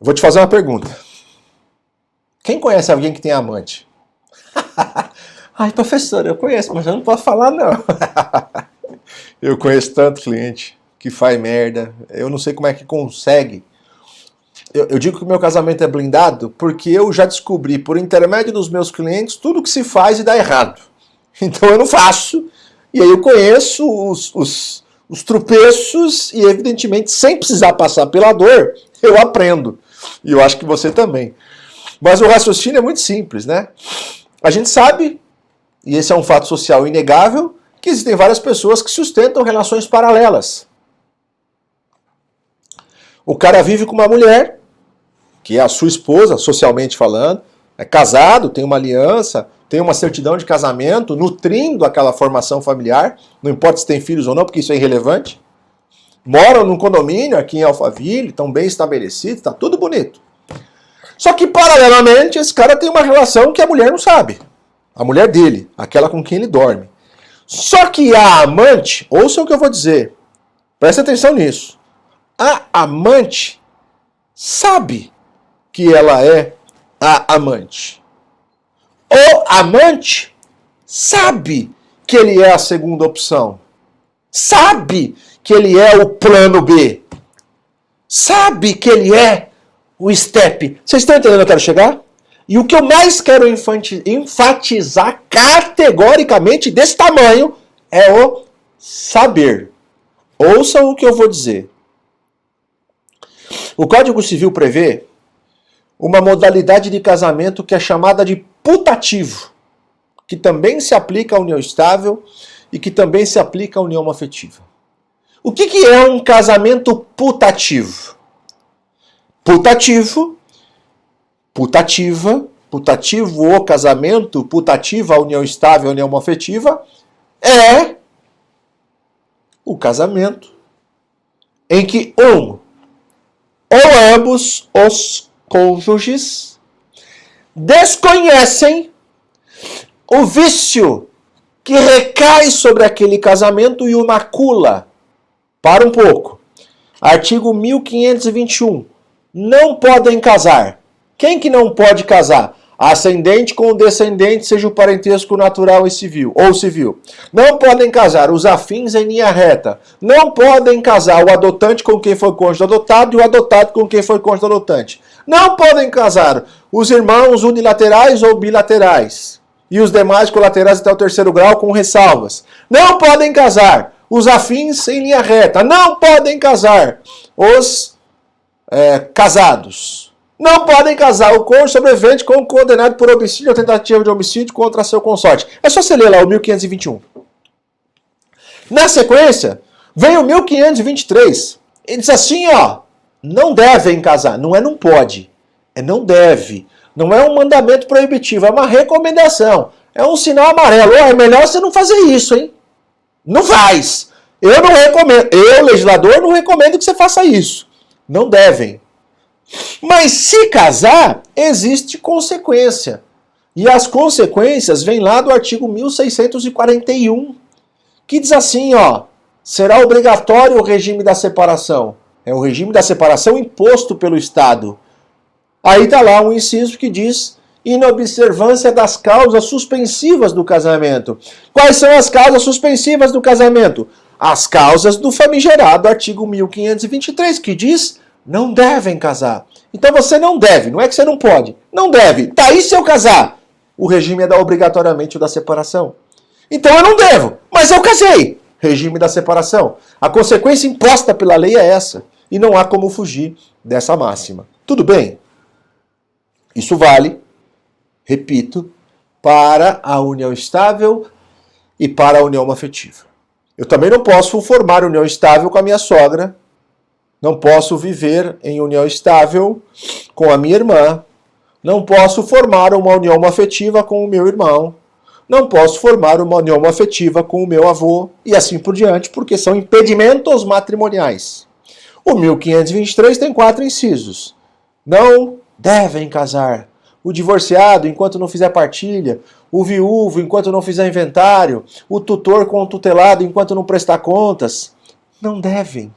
Vou te fazer uma pergunta. Quem conhece alguém que tem amante? Ai, professor, eu conheço, mas eu não posso falar, não. Eu conheço tanto cliente que faz merda. Eu não sei como é que consegue. Eu digo que o meu casamento é blindado porque eu já descobri, por intermédio dos meus clientes, tudo que se faz e dá errado. Então eu não faço. E aí eu conheço os tropeços e, evidentemente, sem precisar passar pela dor, eu aprendo. E eu acho que você também. Mas o raciocínio é muito simples, né? A gente sabe, e esse é um fato social inegável, que existem várias pessoas que sustentam relações paralelas. O cara vive com uma mulher, que é a sua esposa, socialmente falando, é casado, tem uma aliança, tem uma certidão de casamento, nutrindo aquela formação familiar, não importa se tem filhos ou não, porque isso é irrelevante. Moram num condomínio aqui em Alphaville, estão bem estabelecidos, está tudo bonito. Só que, paralelamente, esse cara tem uma relação que a mulher não sabe. A mulher dele, aquela com quem ele dorme. Só que a amante, ouça o que eu vou dizer, presta atenção nisso. A amante sabe que ela é a amante. O amante sabe que ele é a segunda opção. Sabe que ele é o plano B. Sabe que ele é o step. Vocês estão entendendo onde eu quero chegar? E o que eu mais quero enfatizar categoricamente desse tamanho é o saber. Ouçam o que eu vou dizer. O Código Civil prevê uma modalidade de casamento que é chamada de putativo, que também se aplica à união estável e que também se aplica à união afetiva. O que é um casamento putativo? Putativo, putativa, putativo o casamento, putativa a união estável, a união afetiva, é o casamento em que um ou ambos os cônjuges desconhecem o vício que recai sobre aquele casamento e o macula. Para um pouco. Artigo 1521. Não podem casar. Quem que não pode casar? Ascendente com descendente, seja o parentesco natural e civil, ou civil. Não podem casar os afins em linha reta. Não podem casar o adotante com quem foi cônjuge adotado e o adotado com quem foi cônjuge adotante. Não podem casar os irmãos unilaterais ou bilaterais. E os demais colaterais até o terceiro grau com ressalvas. Não podem casar os afins em linha reta. Não podem casar os casados. Não podem casar o cônjuge sobrevivente com o condenado por homicídio ou tentativa de homicídio contra seu consorte. É só você ler lá o 1521. Na sequência, vem o 1523. Ele diz assim, ó, não devem casar. Não é não pode, é não deve. Não é um mandamento proibitivo, é uma recomendação. É um sinal amarelo. Oh, é melhor você não fazer isso, hein? Não faz. Eu não recomendo. Eu, legislador, não recomendo que você faça isso. Não devem. Mas se casar, existe consequência. E as consequências vêm lá do artigo 1641, que diz assim, ó, será obrigatório o regime da separação. É o regime da separação imposto pelo Estado. Aí está lá um inciso que diz inobservância das causas suspensivas do casamento. Quais são as causas suspensivas do casamento? As causas do famigerado artigo 1523, que diz não devem casar. Então você não deve, não é que você não pode. Não deve. Tá aí se eu casar. O regime é obrigatoriamente o da separação. Então eu não devo, mas eu casei. Regime da separação. A consequência imposta pela lei é essa. E não há como fugir dessa máxima. Tudo bem? Isso vale, repito, para a união estável e para a união afetiva. Eu também não posso formar união estável com a minha sogra, não posso viver em união estável com a minha irmã, não posso formar uma união afetiva com o meu irmão, não posso formar uma união afetiva com o meu avô e assim por diante, porque são impedimentos matrimoniais. O 1523 tem 4 incisos. Não devem casar. O divorciado, enquanto não fizer partilha. O viúvo, enquanto não fizer inventário. O tutor com o tutelado, enquanto não prestar contas. Não devem.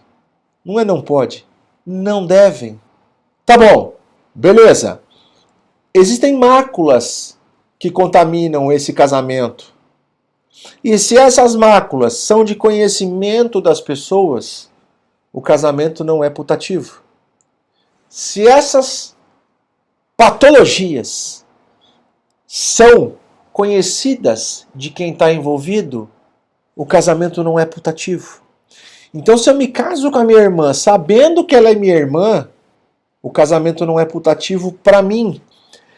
Não é não pode. Não devem. Tá bom, beleza. Existem máculas que contaminam esse casamento. E se essas máculas são de conhecimento das pessoas, o casamento não é putativo. Se essas patologias são conhecidas de quem está envolvido, o casamento não é putativo. Então, se eu me caso com a minha irmã sabendo que ela é minha irmã, o casamento não é putativo para mim.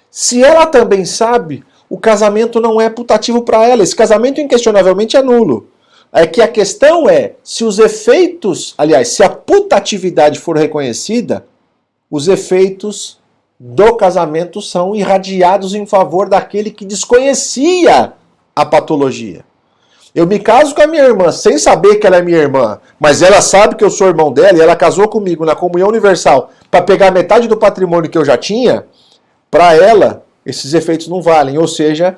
Se ela também sabe, o casamento não é putativo para ela. Esse casamento inquestionavelmente é nulo. É que a questão é, se os efeitos, aliás, se a putatividade for reconhecida, os efeitos do casamento são irradiados em favor daquele que desconhecia a patologia. Eu me caso com a minha irmã sem saber que ela é minha irmã, mas ela sabe que eu sou irmão dela e ela casou comigo na comunhão universal para pegar metade do patrimônio que eu já tinha. Para ela, esses efeitos não valem, ou seja,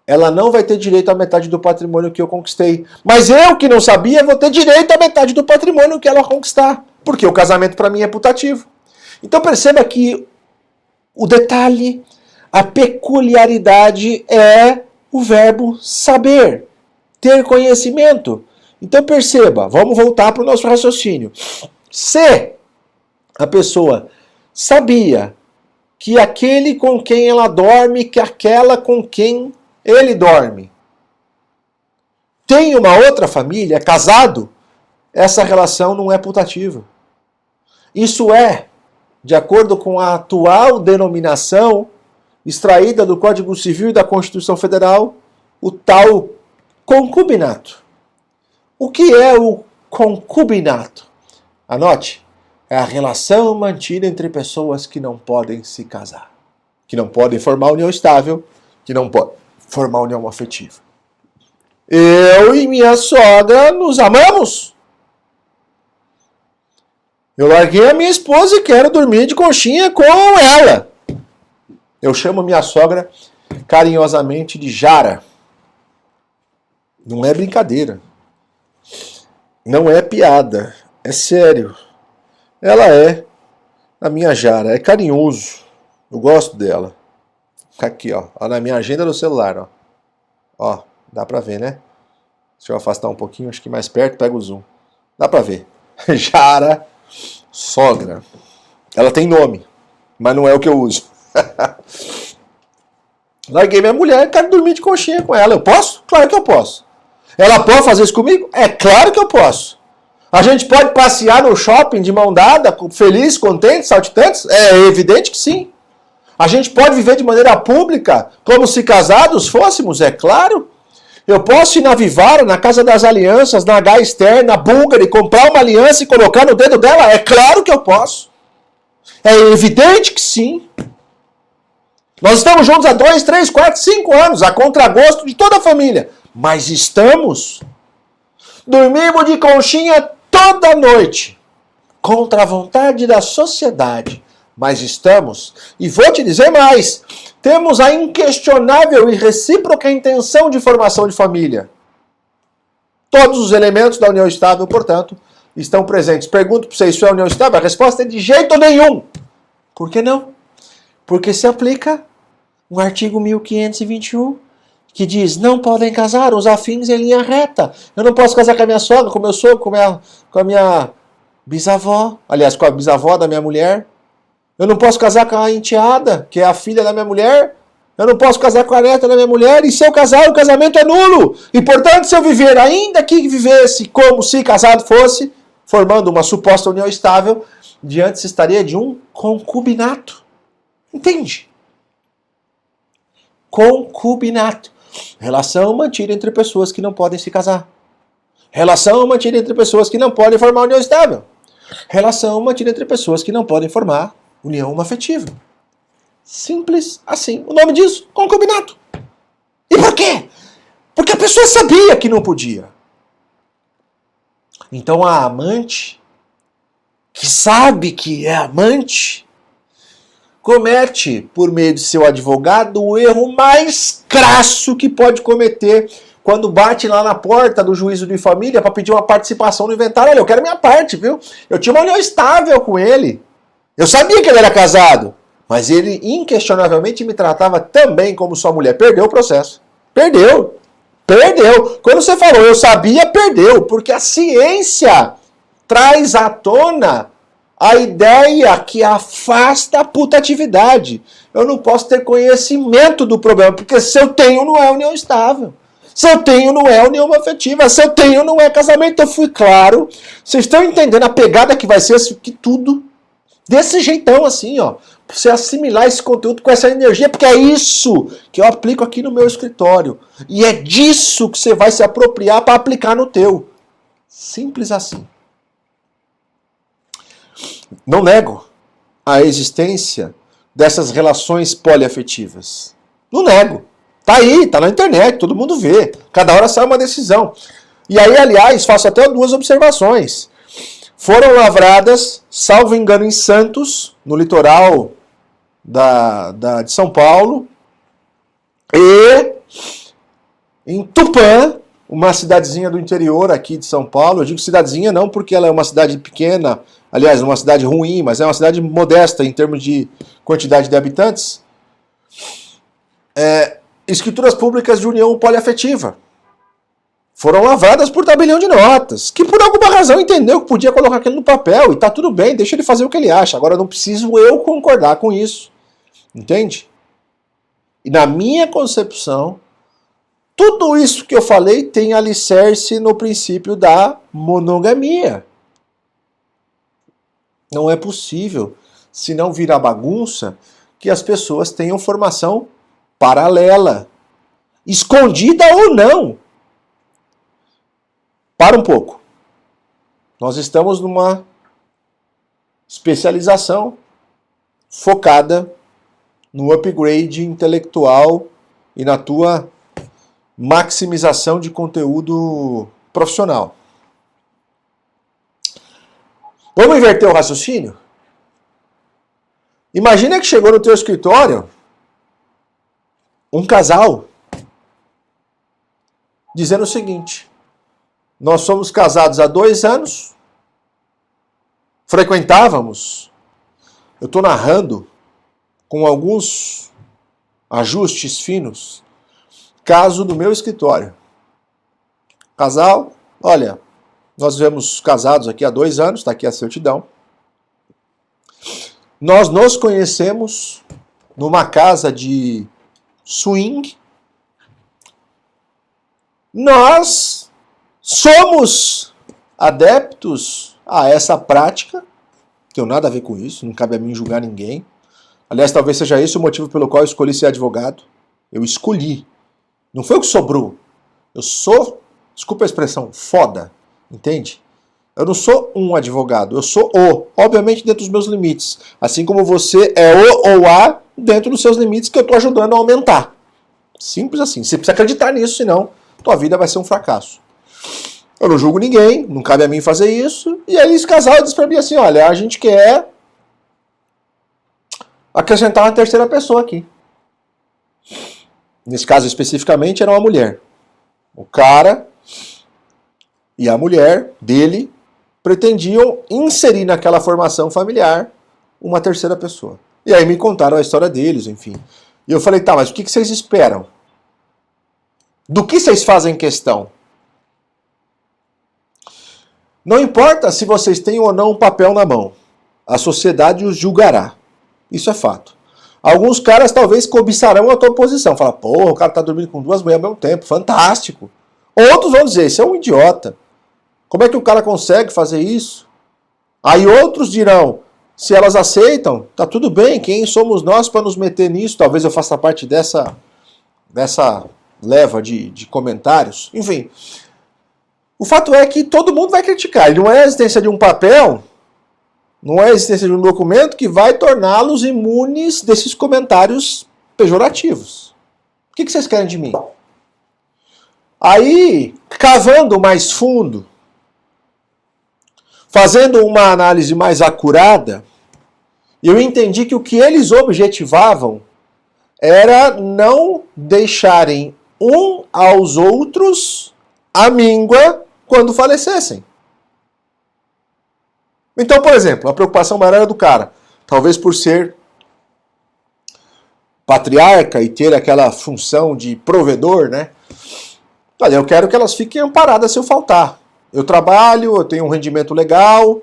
ela não vai ter direito à metade do patrimônio que eu conquistei. Mas eu, que não sabia, vou ter direito à metade do patrimônio que ela conquistar, porque o casamento para mim é putativo. Então perceba que o detalhe, a peculiaridade é o verbo saber, ter conhecimento. Então perceba, vamos voltar para o nosso raciocínio. Se a pessoa sabia que aquele com quem ela dorme, que aquela com quem ele dorme, tem uma outra família, é casado, essa relação não é putativa. Isso é, de acordo com a atual denominação extraída do Código Civil e da Constituição Federal, o tal concubinato. O que é o concubinato? Anote. É a relação mantida entre pessoas que não podem se casar, que não podem formar união estável, que não podem formar união afetiva. Eu e minha sogra nos amamos. Eu larguei a minha esposa e quero dormir de conchinha com ela. Eu chamo minha sogra carinhosamente de Jara. Não é brincadeira. Não é piada. É sério. Ela é a minha Jara, é carinhoso. Eu gosto dela. Aqui, ó na minha agenda do celular, ó. Ó, dá pra ver, né? Deixa eu afastar um pouquinho, acho que mais perto, pega o zoom. Dá pra ver. Jara, sogra. Ela tem nome, mas não é o que eu uso. Larguei minha mulher e quero dormir de conchinha com ela. Eu posso? Claro que eu posso. Ela pode fazer isso comigo? É claro que eu posso. A gente pode passear no shopping de mão dada, feliz, contente, saltitantes? É evidente que sim. A gente pode viver de maneira pública, como se casados fôssemos? É claro. Eu posso ir na Vivara, na Casa das Alianças, na H Esther, na Búlgara, e comprar uma aliança e colocar no dedo dela? É claro que eu posso. É evidente que sim. Nós estamos juntos há 2, 3, 4, 5 anos, a contragosto de toda a família. Mas estamos. Dormimos de conchinha toda noite, contra a vontade da sociedade, mas estamos, e vou te dizer mais, temos a inquestionável e recíproca intenção de formação de família. Todos os elementos da união estável, portanto, estão presentes. Pergunto para você, isso é união estável? A resposta é de jeito nenhum. Por que não? Porque se aplica o artigo 1521, que diz, não podem casar os afins em linha reta. Eu não posso casar com a minha sogra, com o meu sogro, com a minha bisavó, aliás, com a bisavó da minha mulher. Eu não posso casar com a enteada, que é a filha da minha mulher. Eu não posso casar com a neta da minha mulher. E se eu casar, o casamento é nulo. E, portanto, se eu viver, ainda que vivesse como se casado fosse, formando uma suposta união estável, diante se estaria de um concubinato. Entende? Concubinato. Relação mantida entre pessoas que não podem se casar. Relação mantida entre pessoas que não podem formar união estável. Relação mantida entre pessoas que não podem formar união afetiva. Simples assim. O nome disso, concubinato. E por quê? Porque a pessoa sabia que não podia. Então a amante, que sabe que é amante, comete, por meio de seu advogado, o erro mais crasso que pode cometer quando bate lá na porta do juízo de família para pedir uma participação no inventário. Olha, eu quero minha parte, viu? Eu tinha uma união estável com ele. Eu sabia que ele era casado, mas ele inquestionavelmente me tratava também como sua mulher. Perdeu o processo. Perdeu. Perdeu. Quando você falou eu sabia, perdeu. Porque a ciência traz à tona a ideia que afasta a putatividade. Eu não posso ter conhecimento do problema, porque se eu tenho, não é união estável. Se eu tenho, não é união afetiva. Se eu tenho, não é casamento. Eu fui claro. Vocês estão entendendo a pegada que vai ser que tudo desse jeitão assim, ó. Pra você assimilar esse conteúdo com essa energia, porque é isso que eu aplico aqui no meu escritório. E é disso que você vai se apropriar para aplicar no teu. Simples assim. Não nego a existência dessas relações poliafetivas. Não nego. Tá aí, tá na internet, todo mundo vê. Cada hora sai uma decisão. E aí, aliás, faço até duas observações. Foram lavradas, salvo engano, em Santos, no litoral de São Paulo, e em Tupã, uma cidadezinha do interior aqui de São Paulo. Eu digo cidadezinha não porque ela é uma cidade pequena, aliás, uma cidade ruim, mas é uma cidade modesta em termos de quantidade de habitantes. Escrituras públicas de união poliafetiva. Foram lavradas por tabelião de notas, que por alguma razão entendeu que podia colocar aquilo no papel, e tá tudo bem, deixa ele fazer o que ele acha. Agora não preciso eu concordar com isso. Entende? E na minha concepção, tudo isso que eu falei tem alicerce no princípio da monogamia. Não é possível, se não virar bagunça, que as pessoas tenham formação paralela, escondida ou não. Para um pouco. Nós estamos numa especialização focada no upgrade intelectual e na tua maximização de conteúdo profissional. Vamos inverter o raciocínio? Imagina que chegou no teu escritório um casal dizendo o seguinte: nós somos casados há 2 anos, frequentávamos, eu estou narrando com alguns ajustes finos, caso do meu escritório. Casal, olha, nós vivemos casados aqui há 2 anos, está aqui a certidão. Nós nos conhecemos numa casa de swing. Nós somos adeptos a essa prática, não tenho nada a ver com isso, não cabe a mim julgar ninguém. Aliás, talvez seja esse o motivo pelo qual eu escolhi ser advogado. Eu escolhi. Não foi o que sobrou. Eu sou, desculpa a expressão, foda. Entende? Eu não sou um advogado, eu sou o. Obviamente dentro dos meus limites. Assim como você é o ou a dentro dos seus limites que eu estou ajudando a aumentar. Simples assim. Você precisa acreditar nisso, senão tua vida vai ser um fracasso. Eu não julgo ninguém, não cabe a mim fazer isso. E aí esse casal disse pra mim assim, olha, a gente quer acrescentar uma terceira pessoa aqui. Nesse caso especificamente era uma mulher. O cara e a mulher dele pretendiam inserir naquela formação familiar uma terceira pessoa. E aí me contaram a história deles, enfim. E eu falei, tá, mas o que vocês esperam? Do que vocês fazem questão? Não importa se vocês têm ou não um papel na mão. A sociedade os julgará. Isso é fato. Alguns caras talvez cobiçarão a tua posição. Fala, porra, o cara tá dormindo com 2 mulheres ao mesmo tempo. Fantástico. Outros vão dizer, esse é um idiota. Como é que o cara consegue fazer isso? Aí outros dirão, se elas aceitam, tá tudo bem. Quem somos nós para nos meter nisso? Talvez eu faça parte dessa leva de comentários. Enfim. O fato é que todo mundo vai criticar. E não é a existência de um papel, não é a existência de um documento que vai torná-los imunes desses comentários pejorativos. O que vocês querem de mim? Aí, cavando mais fundo, fazendo uma análise mais acurada, eu entendi que o que eles objetivavam era não deixarem um aos outros a míngua quando falecessem. Então, por exemplo, a preocupação maior era do cara. talvez por ser patriarca e ter aquela função de provedor, né? Olha, eu quero que elas fiquem amparadas se eu faltar. Eu trabalho, eu tenho um rendimento legal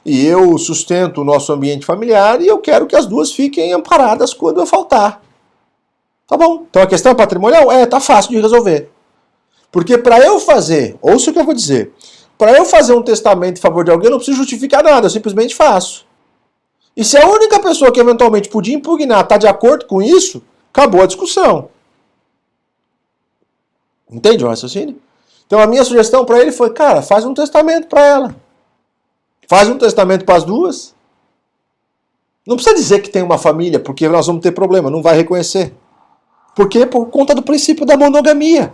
e eu sustento o nosso ambiente familiar e eu quero que as duas fiquem amparadas quando eu faltar. Tá bom. Então a questão é patrimonial? Tá fácil de resolver. Porque para eu fazer, ouça o que eu vou dizer, para eu fazer um testamento em favor de alguém, eu não preciso justificar nada, eu simplesmente faço. E se a única pessoa que eventualmente podia impugnar está de acordo com isso, acabou a discussão. Entende o raciocínio? Então a minha sugestão para ele foi, cara, faz um testamento para ela. Faz um testamento para as duas. Não precisa dizer que tem uma família, porque nós vamos ter problema, não vai reconhecer. Por quê? Por conta do princípio da monogamia.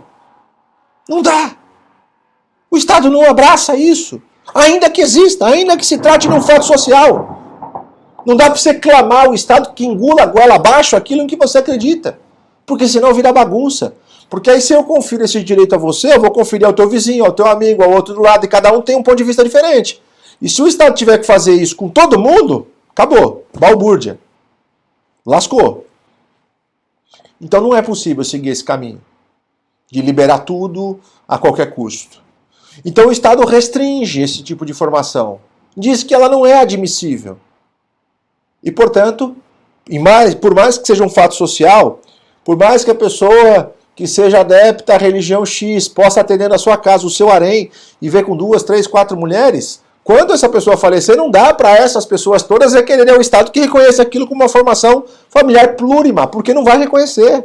Não dá. O Estado não abraça isso. Ainda que exista, ainda que se trate de um fato social. Não dá para você clamar o Estado que engula a goela abaixo aquilo em que você acredita. Porque senão vira bagunça. Porque aí se eu confiro esse direito a você, eu vou conferir ao teu vizinho, ao teu amigo, ao outro do lado, e cada um tem um ponto de vista diferente. E se o Estado tiver que fazer isso com todo mundo, acabou. Balbúrdia. Lascou. Então não é possível seguir esse caminho de liberar tudo a qualquer custo. Então o Estado restringe esse tipo de informação. Diz que ela não é admissível. E, portanto, por mais que seja um fato social, por mais que a pessoa que seja adepta à religião X possa atender na sua casa o seu harém e ver com 2, 3, 4 mulheres, quando essa pessoa falecer, não dá para essas pessoas todas requerer ao Estado que reconheça aquilo como uma formação familiar plurima, porque não vai reconhecer.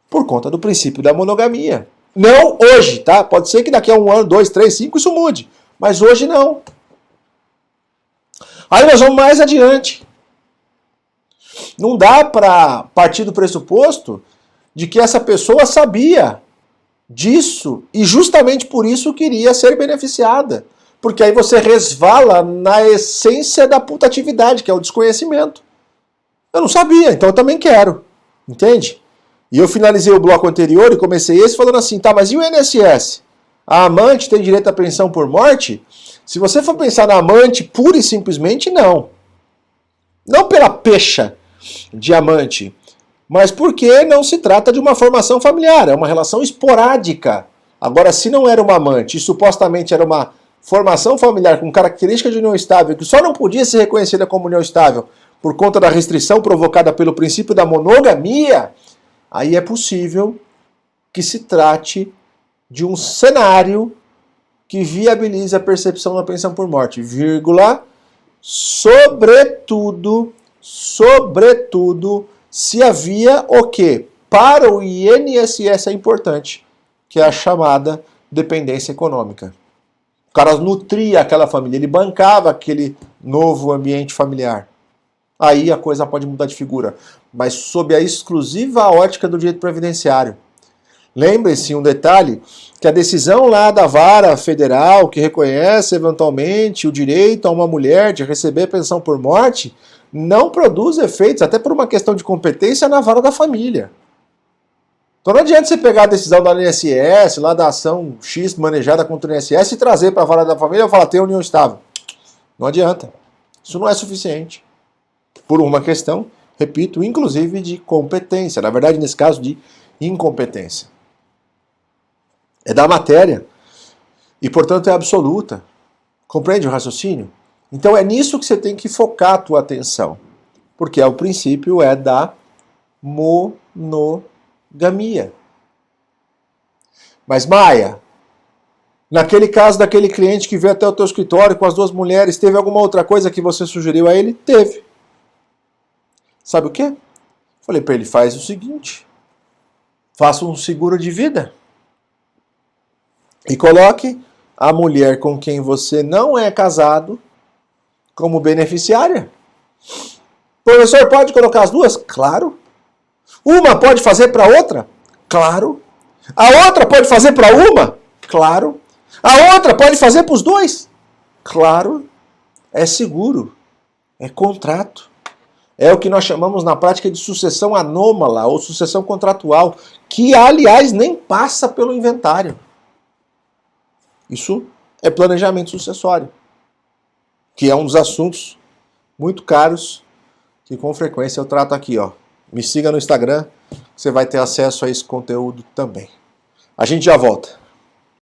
Por conta do princípio da monogamia. Não hoje, tá? Pode ser que daqui a 1 ano, 2, 3, 5 isso mude. Mas hoje não. Aí nós vamos mais adiante. Não dá para partir do pressuposto de que essa pessoa sabia disso e justamente por isso queria ser beneficiada. Porque aí você resvala na essência da putatividade, que é o desconhecimento. Eu não sabia, então eu também quero. Entende? E eu finalizei o bloco anterior e comecei esse falando assim, tá, mas e o INSS? A amante tem direito à pensão por morte? Se você for pensar na amante, pura e simplesmente não. Não pela pecha de amante, mas porque não se trata de uma formação familiar, é uma relação esporádica. Agora, se não era uma amante e supostamente era uma formação familiar com característica de união estável, que só não podia ser reconhecida como união estável por conta da restrição provocada pelo princípio da monogamia, aí é possível que se trate de um cenário que viabilize a percepção da pensão por morte, vírgula, sobretudo, se havia o que para o INSS é importante, que é a chamada dependência econômica. O cara nutria aquela família, ele bancava aquele novo ambiente familiar. Aí a coisa pode mudar de figura, mas sob a exclusiva ótica do direito previdenciário. Lembre-se um detalhe, que a decisão lá da vara federal, que reconhece eventualmente o direito a uma mulher de receber pensão por morte, não produz efeitos, até por uma questão de competência, na vara da família. Então não adianta você pegar a decisão da INSS, lá da ação X manejada contra o INSS e trazer para a vara da família e falar, tem união estável. Não adianta. Isso não é suficiente. Por uma questão, repito, inclusive de competência. Na verdade, nesse caso, de incompetência. É da matéria. E, portanto, é absoluta. Compreende o raciocínio? Então é nisso que você tem que focar a tua atenção. Porque o princípio é da monogamia. Mas, Maia, naquele caso daquele cliente que veio até o teu escritório com as 2 mulheres, teve alguma outra coisa que você sugeriu a ele? Teve. Sabe o quê? Falei para ele, faz o seguinte, faça um seguro de vida e coloque a mulher com quem você não é casado como beneficiária. Professor, pode colocar as 2? Claro. Uma pode fazer para outra? Claro. A outra pode fazer para uma? Claro. A outra pode fazer para os 2? Claro. É seguro. É contrato. É o que nós chamamos na prática de sucessão anômala ou sucessão contratual, que, aliás, nem passa pelo inventário. Isso é planejamento sucessório, que é um dos assuntos muito caros que com frequência eu trato aqui, ó. Me siga no Instagram, você vai ter acesso a esse conteúdo também. A gente já volta.